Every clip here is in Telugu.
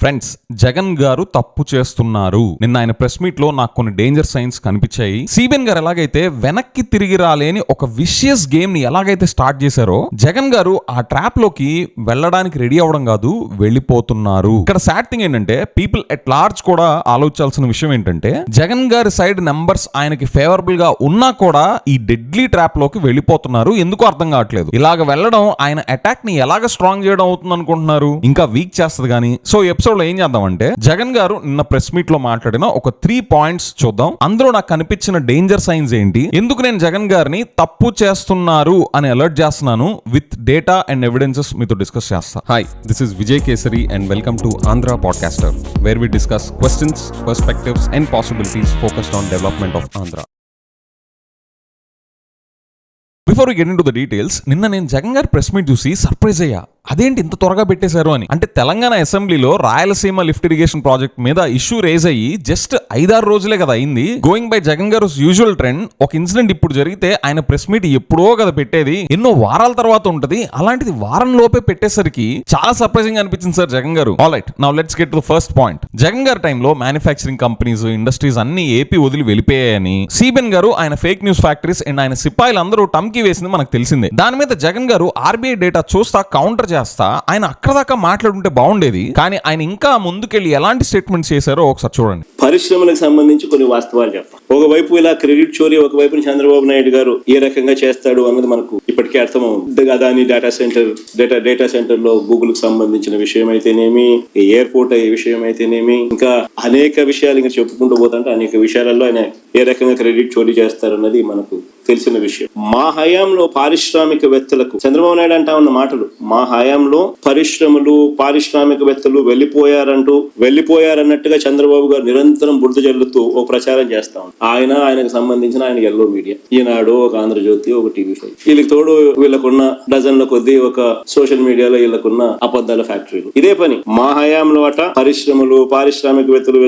ఫ్రెండ్స్, జగన్ గారు తప్పు చేస్తున్నారు. నిన్న ఆయన ప్రెస్ మీట్ లో నాకు కొన్ని డేంజర్ సైన్స్ కనిపించాయి. సిబిఎన్ గారు ఎలాగైతే వెనక్కి తిరిగి రాలేని ఒక విషియస్ గేమ్ ని ఎలాగైతే స్టార్ట్ చేశారో, జగన్ గారు ఆ ట్రాప్ లోకి వెళ్ళడానికి రెడీ అవడం కాదు, వెళ్ళిపోతున్నారు. ఇక్కడ సాడ్ థింగ్ ఏంటంటే, పీపుల్ ఎట్ లార్జ్ కూడా ఆలోచించాల్సిన విషయం ఏంటంటే, జగన్ గారి సైడ్ నెంబర్స్ ఆయనకి ఫేవరబుల్ గా ఉన్నా కూడా ఈ డెడ్లీ ట్రాప్ లోకి వెళ్ళిపోతున్నారు. ఎందుకు అర్థం కావట్లేదు. ఇలాగ వెళ్ళడం ఆయన అటాక్ ని ఎలాగ స్ట్రాంగ్ చేయడం అవుతుంది అనుకుంటున్నారు? ఇంకా వీక్ చేస్తుంది కానీ. సో ఎపిసోడ్ లో ఏం చేద్దామంటే, జగన్ గారు నిన్న ప్రెస్ మీట్ లో మాట్లాడిన ఒక 3 పాయింట్స్ చూద్దాం. అందులో నాకు కనిపించిన డేంజర్ సైన్స్ ఏంటి, ఎందుకు నేను జగన్ గారిని తప్పు చేస్తున్నారు అని అలర్ట్ చేస్తున్నాను, విత్ డేటా అండ్ ఎవిడెన్సెస్ మీతో డిస్కస్ చేస్తా. Hi, this is Vijay Kesari and welcome to Andhra podcaster, where we discuss questions, perspectives and possibilities focused on development of Andhra. Before we get into the details, నిన్న నేను జగన్ గారి ప్రెస్ మీట్ చూసి సర్ప్రైజ్ అయ్యా. అదేంటి ఇంత త్వరగా పెట్టేశారు అని. అంటే తెలంగాణ అసెంబ్లీలో రాయలసీమ లిఫ్ట్ ఇరిగేషన్ ప్రాజెక్ట్ మీద ఇష్యూ రేజ్ అయ్యి జస్ట్ 5-6 రోజులే కదా అయింది. గోయింగ్ బై జగన్ గారు యూజువల్ ట్రెండ్, ఒక ఇన్సిడెంట్ ఇప్పుడు జరిగితే ఆయన ప్రెస్ మీట్ ఎప్పుడో కదా పెట్టేది, ఎన్నో వారాల తర్వాత ఉంటది. అలాంటిది వారం లోపే పెట్టేసరికి చాలా సర్ప్రైజింగ్ అనిపించింది సార్ జగన్ గారు. Alright, now let's get to the first point. Jagan గారి టైంలో మ్యానుఫ్యాక్చరింగ్ కంపెనీస్, ఇండస్ట్రీస్ అన్ని ఏపీ వదిలి వెళ్ళిపోయాయని సిబిఎన్ గారు ఆయన ఫేక్ న్యూస్ ఫ్యాక్టరీస్ అండ్ ఆయన సిపాయిలు అందరూ టమ్కి వేసింది మనకు తెలిసిందే. దాని మీద జగన్ గారు ఆర్బీఐ డేటా చూస్తా కౌంటర్ చేస్తా ఆయన అక్కడ దాకా మాట్లాడుంటే బాగుండేది. కానీ ఆయన ఇంకా ముందుకెళ్లి ఎలాంటి స్టేట్మెంట్స్ చేశారో ఒకసారి చూడండి. పరిశ్రమలకు సంబంధించి కొన్ని వాస్తవాలు చెప్తాం. ఒకవైపు ఇలా క్రెడిట్ చోరీ, ఒకవైపు చంద్రబాబు నాయుడు గారు ఏ రకంగా చేస్తాడు అన్నది మనకు ఇప్పటికే అర్థమవుతుంది. అదాని డేటా సెంటర్ లో గూగుల్ కు సంబంధించిన విషయం అయితేనేమి, ఎయిర్పోర్ట్ అయ్యే విషయం అయితేనేమి, ఇంకా అనేక విషయాలు ఇంకా చెప్పుకుంటూ పోతుంటే అనేక విషయాలలో ఆయన ఏ రకంగా క్రెడిట్ చోరీ చేస్తారన్నది మనకు తెలిసిన విషయం. మా హయాంలో పారిశ్రామికవేత్తలకు, చంద్రబాబు నాయుడు అంటా ఉన్న మాటలు, మా హయాంలో పరిశ్రమలు, పారిశ్రామికవేత్తలు వెళ్ళిపోయారన్నట్టుగా చంద్రబాబు గారు నిరంతరం బురద జల్లుతూ ఒక ప్రచారం చేస్తా ఉన్నారు. ఆయనకు సంబంధించిన ఆయన ఎల్లో మీడియా, ఈనాడు, ఒక ఆంధ్రజ్యోతి, ఒక టీవీ5, వీళ్ళకి తోడు వీళ్ళకున్న డజన్ల కొద్దీ ఒక సోషల్ మీడియాలో వీళ్ళకున్న అబద్ధాల ఫ్యాక్టరీలు. ఇదే పని మా హయాంలో అట పరిశ్రమలు, పారిశ్రామికవేత్తలు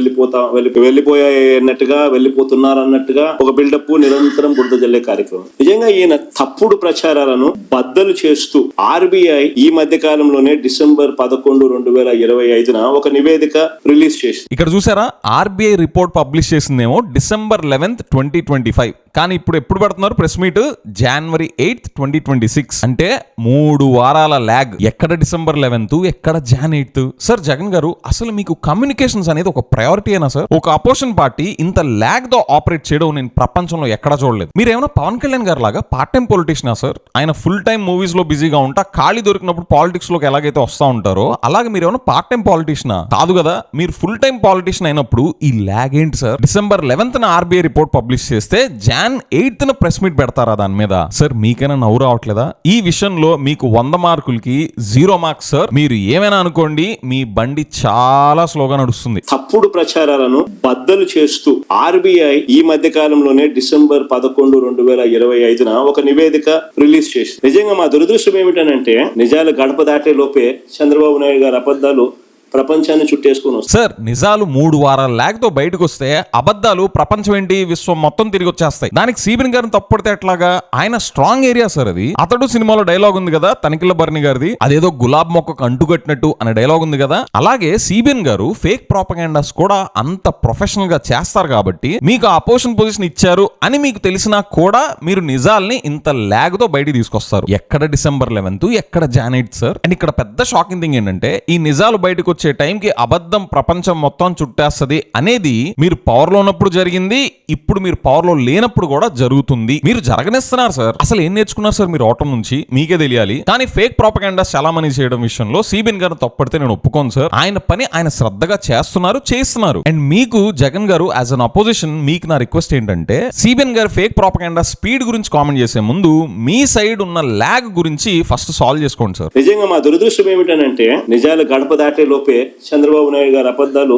వెళ్ళిపోతున్నారన్నట్టుగా ఒక బిల్డప్, నిరంతరం బురద జల్లే కార్యక్రమం. నిజంగా ఈయన తప్పుడు ప్రచారాలను బద్దలు చేస్తూ ఆర్బీఐ ఈ మధ్య కాలంలోనే డిసెంబర్ 11, 2025 ఒక నివేదిక రిలీజ్ చేసింది. ఇక్కడ చూసారా, ఆర్బీఐ రిపోర్ట్ పబ్లిష్ చేసిందేమో డిసెంబర్ 11, 2025. కానీ ఇప్పుడు ఎప్పుడు పెడుతున్నారు ప్రెస్ మీట్? January 8, 2026. అంటే 3 వారాల ల్యాగ్. ఎక్కడ డిసెంబర్ 11th, ఎక్కడ Jan 8th? సార్ జగన్ గారు, అసలు మీకు కమ్యూనికేషన్స్ అనేది ఒక ప్రయారిటీ అయినా సార్? ఒక అపోజిషన్ పార్టీ ఇంత ల్యాగ్ తో ఆపరేట్ చేయడం నేను ప్రపంచంలో ఎక్కడా చూడలేదు. మీరు ఏమైనా పవన్ కళ్యాణ్ గారు లాగా పార్ట్ టైం పొలిటీషియనా సార్? ఆయన ఫుల్ టైం మూవీస్ లో బిజీగా ఉంటా, ఖాళీ దొరికినప్పుడు పాలిటిక్స్ లోకి ఎలాగైతే వస్తా ఉంటారో అలాగే మీరు ఏమైనా పార్ట్ టైం పాలిటీషియనా? కాదు కదా. మీరు ఫుల్ టైం పాలిటీషియన్ అయినప్పుడు ఈ ల్యాగ్ ఏంటి sir? December 11th RBI report publish చేస్తే Jan 8th ప్రెస్ మీట్ పెడతారా దాని మీద? సార్ మీకైనా నవ్వు రావట్లేదా? ఈ విషయంలో మీకు 100 మార్కులకి 0 మార్క్స్ సార్. మీరు ఏమైనా అనుకోండి, మీ బండి చాలా స్లోగా నడుస్తుంది. తప్పుడు ప్రచారాలను బద్దలు చేస్తూ ఆర్బీఐ ఈ మధ్య కాలంలోనే డిసెంబర్ 11, 2025 ఒక నివేదిక రిలీజ్ చేసింది. నిజంగా మా దురదృష్టం ఏమిటనంటే, నిజాలు గడప దాటే లోపే చంద్రబాబు నాయుడు గారి అబద్ధాలు ప్రపంచాన్ని చుట్టేసుకుని వస్తాయి. సార్ నిజాలు 3 వారాల ల్యాగ్ తో బయటకు వస్తే అబద్ధాలు ప్రపంచం ఏంటి, విశ్వం మొత్తం తిరిగి వచ్చేస్తాయి. దానికి సిబిఎన్ గారిని తప్పుడితే ఎట్లాగా? ఆయన స్ట్రాంగ్ ఏరియా సార్ అది. అతడు సినిమాలో డైలాగ్ ఉంది కదా, తనిఖీల భరణి గారిది, అదేదో గులాబ్ మొక్కకు అంటుకట్టినట్టు అనే డైలాగ్ ఉంది కదా. అలాగే సిబిఎన్ గారు ఫేక్ ప్రాపగాండాస్ కూడా అంత ప్రొఫెషనల్ గా చేస్తారు కాబట్టి మీకు అపోజిషన్ పొజిషన్ ఇచ్చారు అని మీకు తెలిసినా కూడా మీరు నిజాల్ని ఇంత ల్యాగ్ తో బయటికి తీసుకొస్తారు. ఎక్కడ డిసెంబర్ 11th, ఎక్కడ Jan 8th సార్? అండ్ ఇక్కడ పెద్ద షాకింగ్ థింగ్ ఏంటంటే, ఈ నిజాలు బయటకు వచ్చే టైంకి అబద్ధం ప్రపంచం మొత్తం చుట్టేస్తుంది అనేది మీరు పవర్ లో ఉన్నప్పుడు జరిగింది, ఇప్పుడు మీరు పవర్ లో లేనప్పుడు కూడా జరుగుతుంది. మీరు జరగనిస్తున్నారు సార్. అసలు ఏం నేర్చుకున్నారు సార్ మీరు ఓటమి నుంచి? మీకే తెలియాలి. కానీ ఫేక్ ప్రాపగాండా చాలా మంది చేయడం విషయంలో సిబిఎన్ గారు తప్పడితే నేను ఒప్పుకోను సార్. ఆయన పని ఆయన శ్రద్ధగా చేస్తున్నారు. అండ్ మీకు జగన్ గారు యాజ్ అన్ అపోజిషన్, మీకు నా రిక్వెస్ట్ ఏంటంటే, సిబిఎన్ గారు ఫేక్ ప్రాపగాండా స్పీడ్ గురించి కామెంట్ చేసే ముందు మీ సైడ్ ఉన్న ల్యాగ్ గురించి ఫస్ట్ సాల్వ్ చేసుకోండి సార్. నిజంగా మా దురదృష్టం ఏమిటనంటే, నిజాలు గడప దాటే లోపే చంద్రబాబు నాయుడు గారి అబద్ధాలు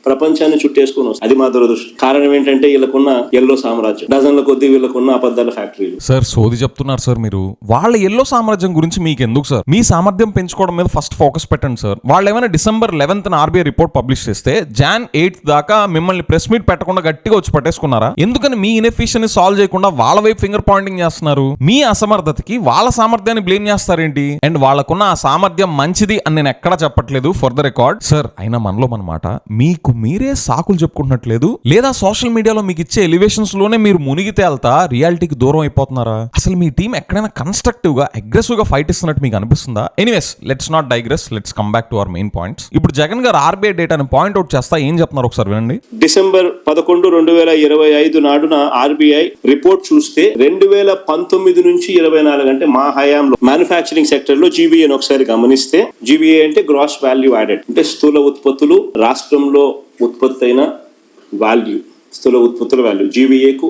ప్రపంచాన్ని చుట్టేసుకుని వస్తుంది. అది మా దురదృష్టం. కారణం ఏంటంటే వీళ్ళకున్న ఎల్లో సామ్రాజ్యం, డజన్ల కొద్దీ వీళ్ళకున్న అబద్ధాల ఫ్యాక్టరీలు. సార్ సోది చెప్తున్నారు సార్ మీరు. వాళ్ళ ఎల్లో సామ్రాజ్యం గురించి మీకు ఎందుకు సార్? మీ సామర్థ్యం పెంచుకోవడం మీద ఫస్ట్ ఫోకస్ పెట్టండి సార్. వాళ్ళు ఏమైనా December 11th RBI report publish చేస్తే Jan 8th దాకా మిమ్మల్ని ప్రెస్ మీట్ పెట్టకుండా గట్టిగా వచ్చి పట్టేసుకున్నారా? ఎందుకని మీ ఇన్ఎఫిషియన్ని సాల్వ్ చేయకుండా వాళ్ళ వైపు ఫింగర్ పాయింటింగ్ చేస్తున్నారు? మీ అసమర్థతకి వాళ్ళ సామర్థ్యాన్ని బ్లేమ్ చేస్తారేంటి? అండ్ వాళ్ళకున్న ఆ సామర్థ్యం మంచిది అని నేను ఎక్కడా చెప్పట్లేదు, ఫర్ ద రికార్డ్ సార్. అయినా మనలో మనమాట మీకు మీరే సాకులు చెప్పుకుంటున్నట్లేదు, లేదా సోషల్ మీడియాలో మీకు ఇచ్చే ఎలివేషన్స్ లోనే మీరు మునిగి తేల్తా రియాలిటీకి దూరం అయిపోతున్నారా? అసలు మీ టీం ఎక్కడైనా కన్స్ట్రక్టివ్ గా అగ్రెసివ్ గా ఫైట్ ఇస్తున్నట్టు మీకు అనిపిస్తుందా? Anyways, let's not digress, let's come back to our main points. ఇప్పుడు జగన్ గారు ఆర్బీఐ డేటాను పాయింట్ అవుట్ చేస్తా ఏం చెప్తున్నారు ఒకసారి వినండి. December 11, 2025 నాడున ఆర్బీఐ రిపోర్ట్ చూస్తే 2019 నుంచి 24 అంటే మా హయాంలో మ్యానుఫ్యాక్చరింగ్ సెక్టర్ లో జీవీఏని ఒకసారి గమనిస్తే, జీవీఏ అంటే గ్రాస్ వాల్యూ యాడెడ్, అంటే స్థూల ఉత్పత్తులు, రాష్ట్రంలో ఉత్పత్తి అయిన వాల్యూ, స్థూల ఉత్పత్తుల వాల్యూ. జీవీఏకు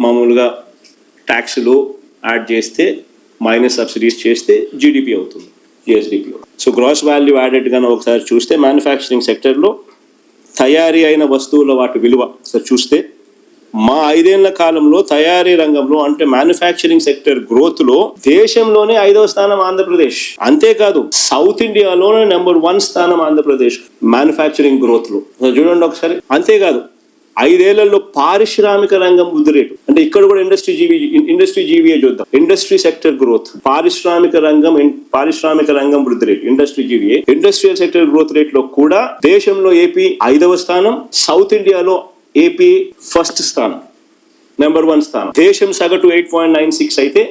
మామూలుగా ట్యాక్స్లు యాడ్ చేస్తే మైనస్ సబ్సిడీస్ చేస్తే జీడిపి అవుతుంది, GSDP. So gross value added గానే ఒకసారి చూస్తే మ్యానుఫ్యాక్చరింగ్ సెక్టర్లో తయారీ అయిన వస్తువుల వాటి విలువ ఒకసారి చూస్తే మా 5 ఏళ్ల కాలంలో తయారీ రంగంలో అంటే మ్యానుఫ్యాక్చరింగ్ సెక్టర్ గ్రోత్ లో దేశంలోనే 5వ స్థానం ఆంధ్రప్రదేశ్. అంతేకాదు సౌత్ ఇండియాలోనే నెంబర్ 1 స్థానం ఆంధ్రప్రదేశ్ మ్యానుఫ్యాక్చరింగ్ గ్రోత్ లో. చూడండి ఒకసారి. అంతేకాదు 5 ఏళ్లలో పారిశ్రామిక రంగం వృద్ధి రేటు, అంటే ఇక్కడ కూడా ఇండస్ట్రీ జీవీఏ చూద్దాం. ఇండస్ట్రీ సెక్టర్ గ్రోత్, పారిశ్రామిక రంగం వృద్ధి rate, industry GVA, industrial sector growth rate లో కూడా దేశంలో ఏపీ 5వ స్థానం, సౌత్ ఇండియాలో ఏపీ 1st స్థానం, నెంబర్ 1 స్థానం. దేశం సగటు 8.96 అయితే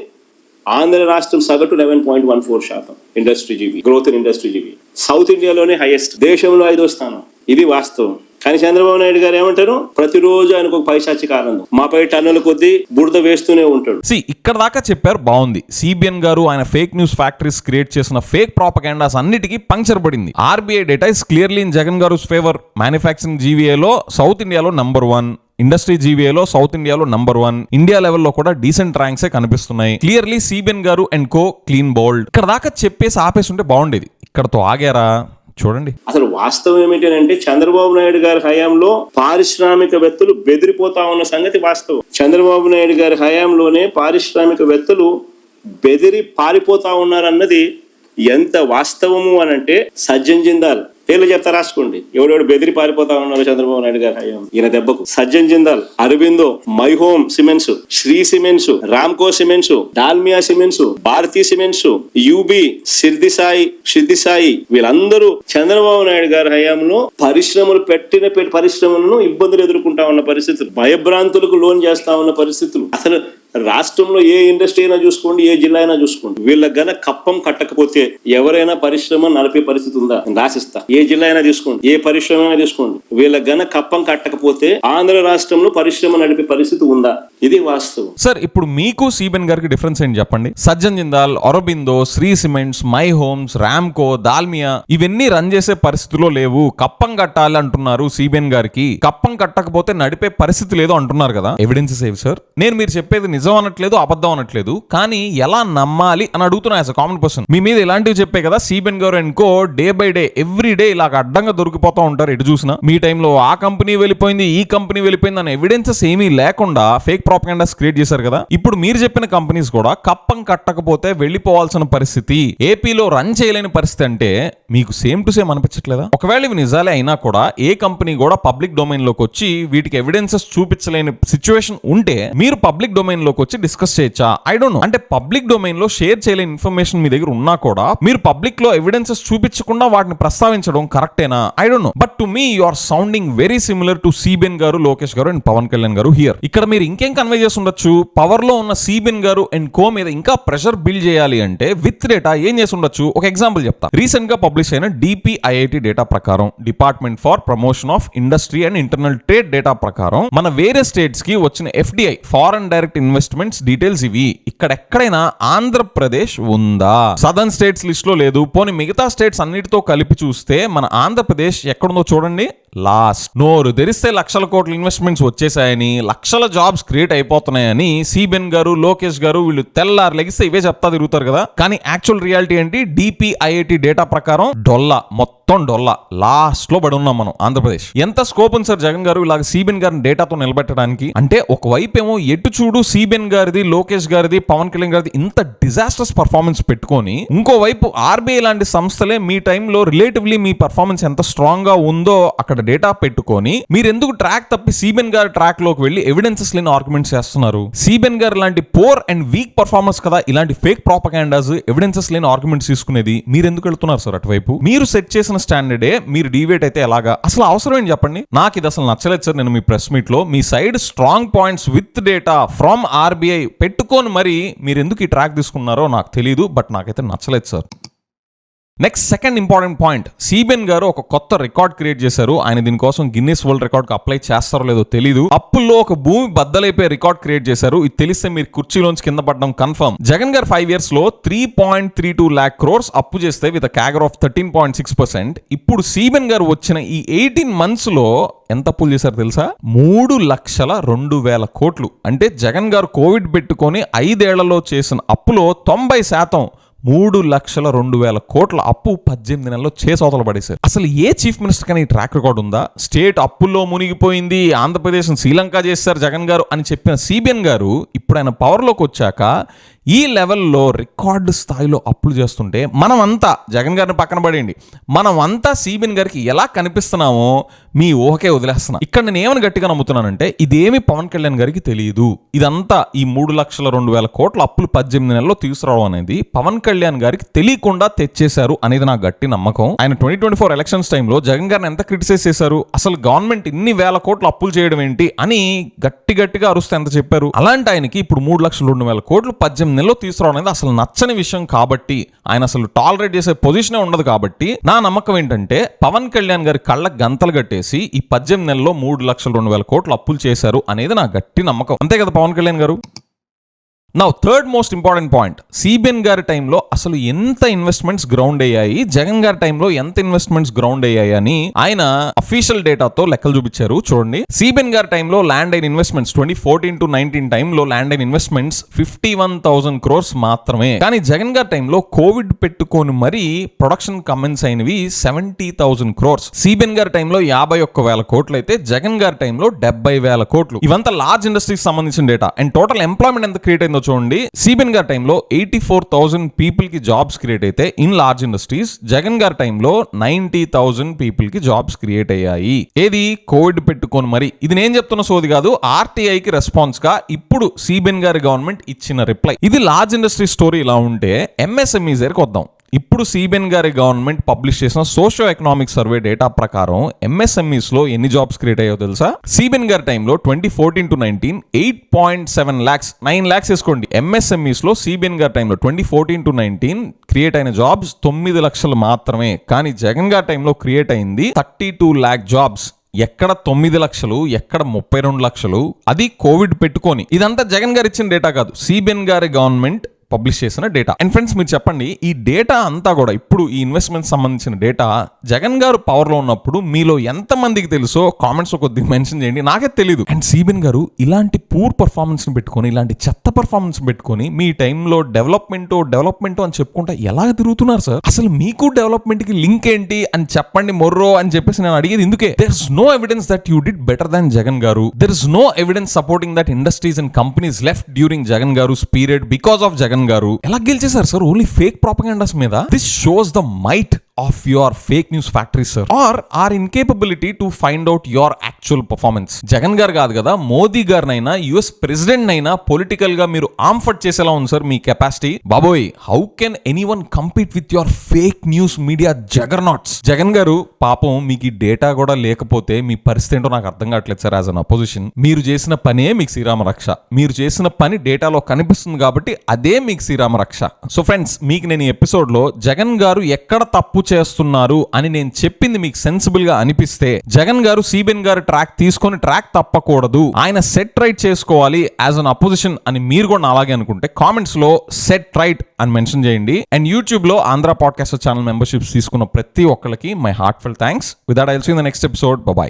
ఆంధ్ర రాష్ట్రం సగటు 11.14% industry GV growth in industry GV. South ఇండియాలోనే హైయెస్ట్, దేశంలో 5వ స్థానం. ఇది వాస్తవం. కానీ చంద్రబాబు నాయుడు గారు ఏమంటారు? ప్రతిరోజు ఆయనకు ఒక పైశాచిక ఆనందం, మాపై టన్నుల కొద్దీ బురద వేస్తూనే ఉంటాడు. ఇక్కడ దాకా చెప్పారు, బాగుంది. సిబిఎన్ గారు ఆయన ఫేక్ న్యూస్ ఫ్యాక్టరీస్ క్రియేట్ చేసిన ఫేక్ ప్రాపగాండాస్ అన్నిటికీ పంక్చర్ పడింది. RBI data is clearly in Jagan గారు ఫేవర్. మ్యానుఫ్యాక్చరింగ్ జీవీఏలో సౌత్ ఇండియాలో నంబర్ 1, ఇండస్ట్రీ జీవీఏలో సౌత్ ఇండియాలో నంబర్ 1, ఇండియా లెవెల్లో కూడా డీసెంట్ ర్యాంక్సే కనిపిస్తున్నాయి. క్లియర్లీ సిబిఎన్ గారు అండ్ కో క్లీన్ బోల్డ్. ఇక్కడ దాకా చెప్పేసి ఆపేసి ఉంటే బాగుండేది. ఇక్కడతో ఆగారా? చూడండి, అసలు వాస్తవం ఏమిటి అంటే చంద్రబాబు నాయుడు గారి హయాంలో పారిశ్రామికవేత్తలు బెదిరిపోతా ఉన్న సంగతి వాస్తవం. చంద్రబాబు నాయుడు గారి హయాంలోనే పారిశ్రామికవేత్తలు బెదిరి పారిపోతా ఉన్నారన్నది ఎంత వాస్తవము అనంటే సజ్జన్ జిందాల్ పేర్లు చెప్తా, రాసుకోండి. ఎవడెవడు బెదిరి పారిపోతా ఉన్నారు చంద్రబాబు నాయుడు గారి హయాం ఈయన దెబ్బకు. Sajjan Jindal, Aurobindo, My Home cements, Shri cements, Ramco cements, Dalmia cements, Bharathi cements, UB, Siddhi Sai వీళ్ళందరూ చంద్రబాబు నాయుడు గారి హయాంలో పరిశ్రమలు పెట్టిన పరిశ్రమలను ఇబ్బందులు ఎదుర్కొంటా ఉన్న పరిస్థితులు, భయభ్రాంతులకు లోన్ చేస్తా ఉన్న పరిస్థితులు. అసలు రాష్ట్రంలో ఏ ఇండస్ట్రీ అయినా చూసుకోండి, ఏ జిల్లా అయినా చూసుకోండి, వీళ్ళకి గన కప్పం కట్టకపోతే ఎవరైనా పరిశ్రమ నడిపే పరిస్థితి ఉందా? రాసిస్తా. ఏ జిల్లా అయినా తీసుకోండి, ఏ పరిశ్రమ అయినా తీసుకోండి, వీళ్ళకి గన కప్పం కట్టకపోతే ఆంధ్ర రాష్ట్రంలో పరిశ్రమ నడిపే పరిస్థితి ఉందా? ఇది వాస్తవం. సార్, ఇప్పుడు మీకు సిబిఎన్ గారికి డిఫరెన్స్ ఏంటి చెప్పండి? Sajjan Jindal, Aurobindo, Shri cements, My Homes, Ramco, Dalmia ఇవన్నీ రన్ చేసే పరిస్థితిలో లేవు. కప్పం కట్టాలి అంటున్నారు సిబిఎన్ గారికి. కప్పం కట్టకపోతే నడిపే పరిస్థితి లేదు అంటున్నారు కదా. ఎవిడెన్సెస్ ఏవి సార్? నేను మీరు చెప్పేది నిజం అనట్లేదు, అబద్ధం అనట్లేదు, కానీ ఎలా నమ్మాలి అని అడుగుతున్నా యాజ్ అ కామన్ పర్సన్. మీ మీద ఇలాంటివి చెప్పే కదా సిబిఎన్ గారు and co day by day every day ఇలాగ అడ్డంగా దొరికిపోతా ఉంటారు. ఎటు చూసినా మీ టైంలో ఆ కంపెనీ వెళ్ళిపోయింది, ఈ కంపెనీ వెళ్ళిపోయింది అనే ఎవిడెన్సెస్ ఏమీ లేకుండా ఫేక్ ప్రాపగాండాస్ క్రియేట్ చేశారు కదా. ఇప్పుడు మీరు చెప్పిన కంపెనీస్ కూడా కప్పం కట్టకపోతే వెళ్ళిపోవాల్సిన పరిస్థితి, ఏపీలో రన్ చేయలేని పరిస్థితి అంటే మీకు సేమ్ టు సేమ్ అనిపించట్లేదా? ఒకవేళ ఇవి నిజాలే అయినా కూడా ఏ కంపెనీ కూడా పబ్లిక్ డొమైన్ లోకి వచ్చి వీటికి ఎవిడెన్సెస్ చూపించలేని సిచ్యువేషన్ ఉంటే మీరు పబ్లిక్ డొమైన్ లోకి వచ్చి డిస్కస్ చేయొచ్చా? I don't no. అంటే పబ్లిక్ డొమైన్ లో షేర్ చేయలేని ఇన్ఫర్మేషన్ మీ దగ్గర ఉన్నా కూడా మీరు పబ్లిక్ లో ఎవిడెన్సెస్ చూపించకుండా వాటిని ప్రస్తావించడం కరెక్టేనా? I don't know. But to me you are sounding very similar to CBN garu, Lokesh గారు అండ్ పవన్ కళ్యాణ్ గారు హియర్. ఇక్కడ మీరు ఇంకేం కన్వే చేసి ఉండొచ్చు? పవర్ లో ఉన్న సిబిఎన్ గారు అండ్ కో మీద ఇంకా ప్రెషర్ బిల్డ్ చేయాలి అంటే విత్ డేటా ఏం చేసి ఉండొచ్చు? ఒక ఎగ్జాంపుల్ చెప్తా. రీసెంట్ గా పబ్లిష్ అయిన డిపిఐఐటి డేటా ప్రకారం, department for promotion of industry and internal trade data ప్రకారం మన వేరే స్టేట్స్ కి వచ్చిన FDI foreign direct investments details ఇవి. ఇక్కడ ఎక్కడైనా ఆంధ్రప్రదేశ్ ఉందా? సదర్న్ స్టేట్స్ లిస్ట్ లో లేదు. పోనీ మిగతా స్టేట్స్ అన్నిటితో కలిపి చూస్తే మన ఆంధ్రప్రదేశ్ ఎక్కడుందో చూడండి. లాస్ట్. నోరు తెరిస్తే లక్షల కోట్ల ఇన్వెస్ట్మెంట్స్ వచ్చేసాయని, లక్షల jobs create అయిపోతున్నాయని CBN garu, Lokesh గారు వీళ్ళు తెల్లారు లెగిస్తే ఇవే చెప్తా తిరుగుతారు కదా. కానీ యాక్చువల్ రియాలిటీ ఏంటి? DPIIT డేటా ప్రకారం డొల్లా, మొత్తం డొల్లా, లాస్ట్ లో పడి ఉన్నాం మనం ఆంధ్రప్రదేశ్. ఎంత స్కోప్ ఉంది సార్ జగన్ గారు ఇలాగ సిబిఎన్ గారిని డేటాతో నిలబెట్టడానికి? అంటే ఒకవైపు ఏమో ఎటు చూడు సిబిఎన్ గారిది, లోకేష్ గారిది, పవన్ కళ్యాణ్ గారిది ఇంత డిజాస్టర్స్ పర్ఫార్మెన్స్ పెట్టుకొని, ఇంకోవైపు ఆర్బీఐ లాంటి సంస్థలే మీ టైంలో రిలేటివ్లీ మీ పర్ఫార్మెన్స్ ఎంత స్ట్రాంగ్ గా ఉందో అక్కడ డేటా పెట్టుకొని మీరు ఎందుకు ట్రాక్ తప్పి సిబిఎన్ గారి ట్రాక్ లోకి వెళ్ళి ఎవిడెన్సెస్ లేని ఆర్గ్యుమెంట్స్ చేస్తున్నారు? సిబిఎన్ గారు లాంటి పోర్ అండ్ వీక్ పర్ఫార్మర్స్ కదా ఇలాంటి ఫేక్ ప్రాపగాండాస్, ఎవిడెన్సెస్ లేని ఆర్గ్యుమెంట్స్ తీసుకునేది. మీరు ఎందుకు వెళ్తున్నారు సార్ అటువైపు? మీరు సెట్ చేసిన స్టాండర్డే మీరు డివేట్ అయితే ఎలాగా? అసలు అవసరం ఏంటి చెప్పండి? నాకు ఇది అసలు నచ్చలేదు సార్. నేను మీ ప్రెస్ మీట్ లో మీ side strong points with data from RBI పెట్టుకొని మరి మీరు ఎందుకు ఈ ట్రాక్ తీసుకున్నారో నాకు తెలియదు, బట్ నాకైతే నచ్చలేదు sir. Next second important point, CBN గారు ఒక కొత్త రికార్డ్ క్రియేట్ చేశారు. ఆయన దీనికోసం గిన్నిస్ వరల్డ్ రికార్డ్ కి అప్లై చేస్తారో లేదో తెలియదు. అప్పుల్లో ఒక భూమి బద్దలైపోయే రికార్డ్ క్రియేట్ చేశారు. ఇది తెలిస్తే మీరు కుర్చీలోంచి కింద పడడం కన్ఫర్మ్. జగన్ గారు 5 years లో 3.32 lakh crores అప్పు చేస్తే విత్ క్యాగర్ ఆఫ్ 13.6%. ఇప్పుడు సిబిఎన్ గారు వచ్చిన ఈ 18 months లో ఎంత అప్పులు చేశారు తెలుసా? 3,02,000 కోట్లు. అంటే జగన్ గారు కోవిడ్ పెట్టుకొని 5 ఏళ్లలో చేసిన అప్పులో 90% 3,02,000 కోట్ల అప్పు 18 నెలల్లో చేసవతలు పడేశారు. అసలు ఏ చీఫ్ మినిస్టర్ కానీ ట్రాక్ రికార్డ్ ఉందా? స్టేట్ అప్పుల్లో మునిగిపోయింది, ఆంధ్రప్రదేశ్ శ్రీలంక చేశారు జగన్ గారు అని చెప్పిన సిబిఎన్ గారు ఇప్పుడు ఆయన పవర్లోకి వచ్చాక ఈ లెవెల్లో రికార్డు స్థాయిలో అప్పులు చేస్తుంటే మనమంతా, జగన్ గారిని పక్కన పడేయండి, మనమంతా సిబిఎన్ గారికి ఎలా కనిపిస్తున్నామో మీ ఊహకే వదిలేస్తున్నాం. ఇక్కడ నేను ఏమని గట్టిగా నమ్ముతున్నానంటే ఇదేమి పవన్ కళ్యాణ్ గారికి తెలియదు. ఇదంతా ఈ 3,02,000 కోట్ల అప్పులు 18 నెలల్లో తీసుకురావడం అనేది పవన్ కళ్యాణ్ గారికి తెలియకుండా తెచ్చేశారు అనేది నా గట్టి నమ్మకం. ఆయన 2024 ఎలక్షన్స్ టైంలో జగన్ గారిని ఎంత క్రిటిసైజ్ చేశారు? అసలు గవర్నమెంట్ ఇన్ని వేల కోట్ల అప్పులు చేయడం ఏంటి అని గట్టిగా అరుస్తే ఎంత చెప్పారు? అలాంటి ఆయనకి ఇప్పుడు 3,02,000 కోట్లు 18 నెలలో తీసుకురావడం అనేది అసలు నచ్చని విషయం. కాబట్టి ఆయన అసలు టాలరేట్ చేసే పొజిషనే ఉండదు. కాబట్టి నా నమ్మకం ఏంటంటే పవన్ కళ్యాణ్ గారి కళ్ళ గంతలు కట్టేసి ఈ 18 నెలల్లో 3,02,000 కోట్లు అప్పులు చేశారు అనేది నా గట్టి నమ్మకం. అంతే కదా పవన్ కళ్యాణ్ గారు? Now third most important point, CBN గారి టైంలో అసలు ఎంత ఇన్వెస్ట్మెంట్స్ గ్రౌండ్ అయ్యాయి, జగన్ గారి టైంలో ఎంత ఇన్వెస్ట్మెంట్స్ గ్రౌండ్ అయ్యాయి అని ఆయన అఫీషియల్ డేటాతో లెక్కలు చూపించారు. చూడండి, సిబిఎన్ గారి టైంలో ల్యాండ్ అయిన ఇన్వెస్ట్మెంట్స్ 2014 to 19 టైంలో ల్యాండ్ అయిన ఇన్వెస్ట్మెంట్స్ 51,000 crores మాత్రమే. కానీ జగన్ గారి టైంలో కోవిడ్ పెట్టుకొని మరీ ప్రొడక్షన్ కమెన్స్ అయినవి 70,000 crores. సిబిఎన్ గారి టైంలో 51,000 కోట్లు అయితే జగన్ గారి టైంలో 70,000 కోట్లు. ఇవంతా లార్జ్ ఇండస్ట్రీస్ సంబంధించిన డేటా. అండ్ టోటల్ ఎంప్లాయ్మెంట్ ఎంత క్రియేట్ అయిందో చూడండి. సిబిఎన్ గారి టైంలో 84,000 పీపుల్ కి జాబ్స్ క్రియేట్ అయితే ఇన్ లార్జ్ ఇండస్ట్రీస్, జగన్ గారి టైంలో 90,000 పీపుల్ కి జాబ్స్ క్రియేట్ అయ్యాయి. ఏది కోవిడ్ పెట్టుకొని మరి. ఇది నేను చెప్తున్న సోది కాదు, ఆర్టీఐకి రెస్పాన్స్ గా ఇప్పుడు సిబిఎన్ గారి గవర్నమెంట్ ఇచ్చిన రిప్లై. ఇది లార్జ్ ఇండస్ట్రీ స్టోరీ ఇలా ఉంటే ఎంఎస్ఎంఈస్ దగ్గరికి వద్దాం. ఇప్పుడు సిబిఎన్ గారి గవర్నమెంట్ పబ్లిష్ చేసిన సోషియో ఎకనామిక్ సర్వే డేటా ప్రకారం ఎంఎస్ఎంఈస్ లో ఎన్ని జాబ్స్ క్రియేట్ అయ్యో తెలుసా? సిబిఎన్ గారి టైంలో 2014 to 19 8.7 lakhs, 9 lakhs వేసుకోండి. ఎంఎస్ఎంఈస్ లో సిబిఎన్ గారి టైంలో 2014 to 19 క్రియేట్ అయిన జాబ్స్ 9 లక్షలు మాత్రమే. కానీ జగన్ గారి టైంలో క్రియేట్ అయింది 32 lakh జాబ్స్. ఎక్కడ 9 లక్షలు, ఎక్కడ 32 లక్షలు, అది కోవిడ్ పెట్టుకొని. ఇదంతా జగన్ గారు ఇచ్చిన డేటా కాదు, సిబిఎన్ గారి గవర్నమెంట్ పబ్లిష్ చేసిన డేటా. అండ్ ఫ్రెండ్స్ మీరు చెప్పండి, ఈ డేటా అంతా కూడా ఇప్పుడు ఈ ఇన్వెస్ట్మెంట్ సంబంధించిన డేటా జగన్ గారు పవర్ లో ఉన్నప్పుడు మీలో ఎంత మందికి తెలుసో కామెంట్స్ కొద్దిగా మెన్షన్ చేయండి, నాకే తెలియదు. అండ్ సిబిఎన్ గారు ఇలాంటి పూర్ పర్ఫార్మెన్స్ ని పెట్టుకొని, ఇలాంటి చెత్త పర్ఫార్మెన్స్ పెట్టుకొని మీ టైంలో డెవలప్మెంట్ అని చెప్పుకుంటా ఎలాగ తిరుగుతున్నారు సార్? అసలు మీకు డెవలప్మెంట్ కి లింక్ ఏంటి అని చెప్పండి మొర్రో అని చెప్పేసి నేను అడిగేది ఇందుకే. There is no evidence that you did better than Jagan garu. There is no evidence supporting that industries and companies left during Jagan garu period because of Jagan garu. ఎలా గెలిచేశారు సార్? ఓన్లీ ఫేక్ ప్రాపగాండాస్ మీద. This shows the might of your fake news factory sir, or our incapability to find out your actual performance. Jagan garu కాదు కదా, మోదీ గారినైనా యుఎస్ ప్రెసిడెంట్ అయినా పొలిటికల్ గా మీరు ఆంఫర్ట్ చేసేలా ఉంది సార్ మీ కెపాసిటీ. బాబోయ్, how can anyone compete with your fake news media juggernauts? Jagan garu పాపం మీకు ఈ డేటా కూడా లేకపోతే మీ పరిస్థితి ఏంటో నాకు అర్థం కావట్లేదు సార్. యాజ్ అన్ అపోజిషన్ మీరు చేసిన పనే మీకు శ్రీరామ రక్ష. మీరు చేసిన పని డేటాలో కనిపిస్తుంది కాబట్టి అదే మీకు శ్రీరామ రక్ష. సో ఫ్రెండ్స్, మీకు నేను ఈ ఎపిసోడ్ లో జగన్ గారు ఎక్కడ తప్పు చేస్తున్నారు అని నేను చెప్పింది మీకు సెన్సిబుల్ గా అనిపిస్తే, జగన్ గారు సిబిఎన్ గారు ట్రాక్ తీసుకొని ట్రాక్ తప్పకూడదు, ఆయన సెట్ రైట్ చేసుకోవాలి యాజ్ అన్ అపోజిషన్ అని మీరు కూడా అలాగే అనుకుంటే కామెంట్స్ లో సెట్ రైట్ అని మెన్షన్ చేయండి. అండ్ యూట్యూబ్ లో ఆంధ్ర పాడ్కాస్ట్ ఛానల్ మెంబర్షిప్స్ తీసుకున్న ప్రతి ఒక్కరికి my heartful thanks. With that I will see in the next episode. By.